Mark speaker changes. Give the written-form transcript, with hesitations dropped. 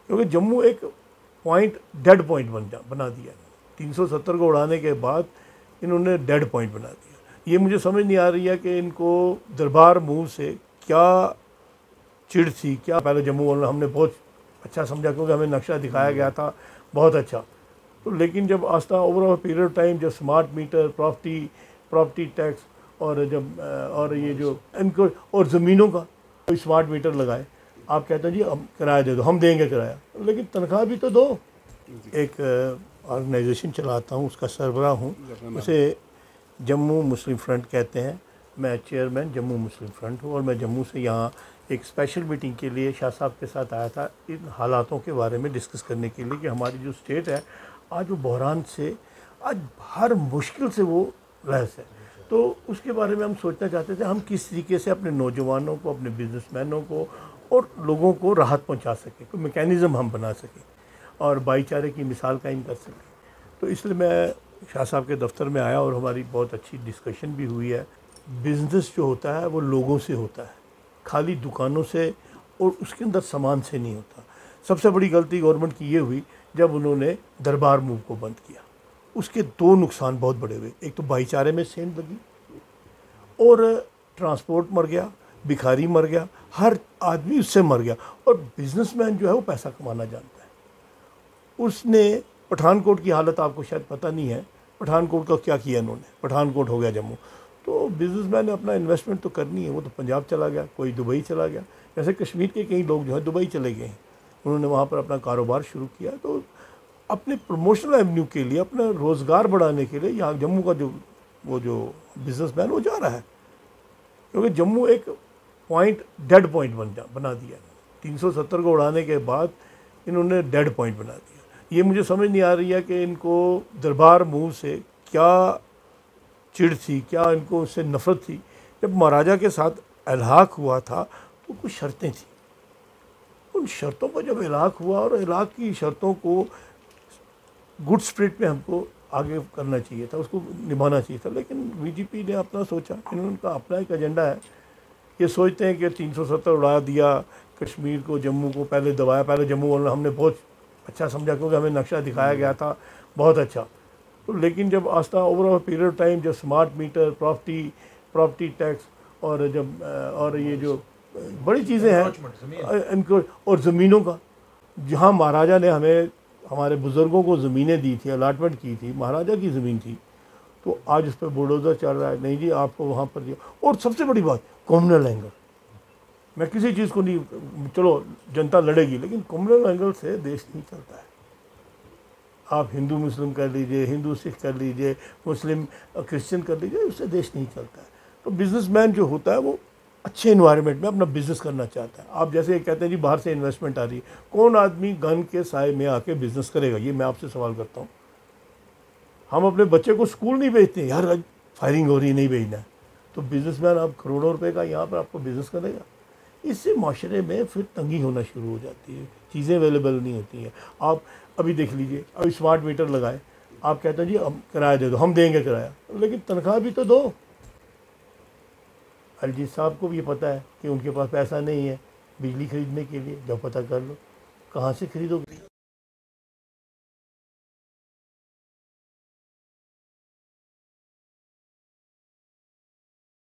Speaker 1: क्योंकि जम्मू एक point dead point बना दिया। 370 को उड़ाने के बाद इन्होंने डेड पॉइंट बना दिया। ये मुझे समझ नहीं आ रही है कि इनको दरबार मूव से क्या चिढ़ थी, क्या। पहले जम्मू वालों हमने बहुत अच्छा समझा क्योंकि हमें नक्शा दिखाया गया था बहुत अच्छा। तो लेकिन जब आस्था ओवर पीरियड ऑफ टाइम जब स्मार्ट मीटर, प्रॉपर्टी टैक्स और जब और ये जो इनको और ज़मीनों का स्मार्ट मीटर लगाए, आप कहते हैं जी हम किराया दे दो, हम देंगे किराया, लेकिन तनख्वाह भी तो दो। एक ऑर्गेनाइजेशन चलाता हूँ, उसका सरबराह हूँ, उसे जम्मू मुस्लिम फ्रंट कहते हैं। मैं चेयरमैन जम्मू मुस्लिम फ्रंट हूँ और मैं जम्मू से यहाँ एक स्पेशल मीटिंग के लिए शाह साहब के साथ आया था, इन हालातों के बारे में डिस्कस करने के लिए कि हमारी जो स्टेट है आज वो बहरान से, आज हर मुश्किल से वो लहस है। तो उसके बारे में हम सोचना चाहते थे हम किस तरीके से अपने नौजवानों को, अपने बिजनेसमैनों को और लोगों को राहत पहुंचा सकें, कोई मैकेनिज़्म हम बना सकें और भाईचारे की मिसाल कायम कर सकें। तो इसलिए मैं शाह साहब के दफ्तर में आया और हमारी बहुत अच्छी डिस्कशन भी हुई है। बिज़नेस जो होता है वो लोगों से होता है, खाली दुकानों से और उसके अंदर सामान से नहीं होता। सबसे बड़ी गलती गवर्नमेंट की ये हुई जब उन्होंने दरबार मूव को बंद किया। उसके दो नुकसान बहुत बड़े हुए, एक तो भाईचारे में सेंध लगी और ट्रांसपोर्ट मर गया, भिखारी मर गया, हर आदमी उससे मर गया। और बिजनेसमैन जो है वो पैसा कमाना जानता है। उसने पठानकोट की हालत आपको शायद पता नहीं है, पठानकोट का क्या किया इन्होंने, पठानकोट हो गया जम्मू। तो बिजनेसमैन ने अपना इन्वेस्टमेंट तो करनी है, वो तो पंजाब चला गया, कोई दुबई चला गया। जैसे कश्मीर के कई लोग जो हैं दुबई चले गए हैं, उन्होंने वहाँ पर अपना कारोबार शुरू किया। तो अपने प्रमोशनल एवेन्यू के लिए, अपना रोज़गार बढ़ाने के लिए यहाँ जम्मू का जो बिजनेसमैन वो जा रहा है, क्योंकि जम्मू एक पॉइंट डेड पॉइंट बना दिया। 370 को उड़ाने के बाद इन्होंने डेड पॉइंट बना दिया। ये मुझे समझ नहीं आ रही है कि इनको दरबार मूव से क्या चिढ़ थी, क्या इनको उससे नफ़रत थी। जब महाराजा के साथ इल्हाक हुआ था तो कुछ शर्तें थी, उन शर्तों पर जब इल्हाक हुआ और इल्हाक की शर्तों को गुड स्पिरिट में हमको आगे करना चाहिए था, उसको निभाना चाहिए था। लेकिन बीजेपी ने अपना सोचा, इनका अपना एक एजेंडा है। ये सोचते हैं कि 370 उड़ा दिया, कश्मीर को, जम्मू को पहले दबाया। पहले जम्मू वालों हमने बहुत अच्छा समझा क्योंकि हमें नक्शा दिखाया गया था बहुत अच्छा। तो लेकिन जब आस्था ओवर पीरियड ऑफ टाइम जब स्मार्ट मीटर, प्रॉपर्टी टैक्स और जब और ये जो बड़ी चीज़ें हैं इनको और ज़मीनों का, जहाँ महाराजा ने हमें, हमारे बुज़ुर्गों को ज़मीनें दी थी, अलाटमेंट की थी, महाराजा की ज़मीन थी, तो आज उस पर बुलडोज़र चल रहा है। नहीं जी आपको वहाँ पर दिया। और सबसे बड़ी बात कम्युनल एंगल, मैं किसी चीज़ को नहीं, चलो जनता लड़ेगी लेकिन कम्युनल एंगल से देश नहीं चलता है। आप हिंदू मुस्लिम कर लीजिए, हिंदू सिख कर लीजिए, मुस्लिम क्रिश्चियन कर लीजिए, उससे देश नहीं चलता है। तो बिजनेसमैन जो होता है वो अच्छे इन्वायरमेंट में अपना बिजनेस करना चाहता है। आप जैसे कहते हैं जी बाहर से इन्वेस्टमेंट आ रही है, कौन आदमी गन के साए में आके बिजनेस करेगा? ये मैं आपसे सवाल करता हूँ। हम अपने बच्चे को स्कूल नहीं भेजते, यार आज फायरिंग हो रही है, नहीं भेजना है। तो बिजनेसमैन आप करोड़ों रुपए का यहाँ पर आपको बिजनेस करेगा। इससे माशरे में फिर तंगी होना शुरू हो जाती है, चीज़ें अवेलेबल नहीं होती हैं। आप अभी देख लीजिए, अभी स्मार्ट मीटर लगाए, आप कहते हैं जी हम किराया दे दो, हम देंगे किराया, लेकिन तनख्वाह भी तो दो। अरिजीत साहब को भी ये पता है कि उनके पास पैसा नहीं है बिजली खरीदने के लिए, जब पता कर लो कहाँ से खरीदोगे।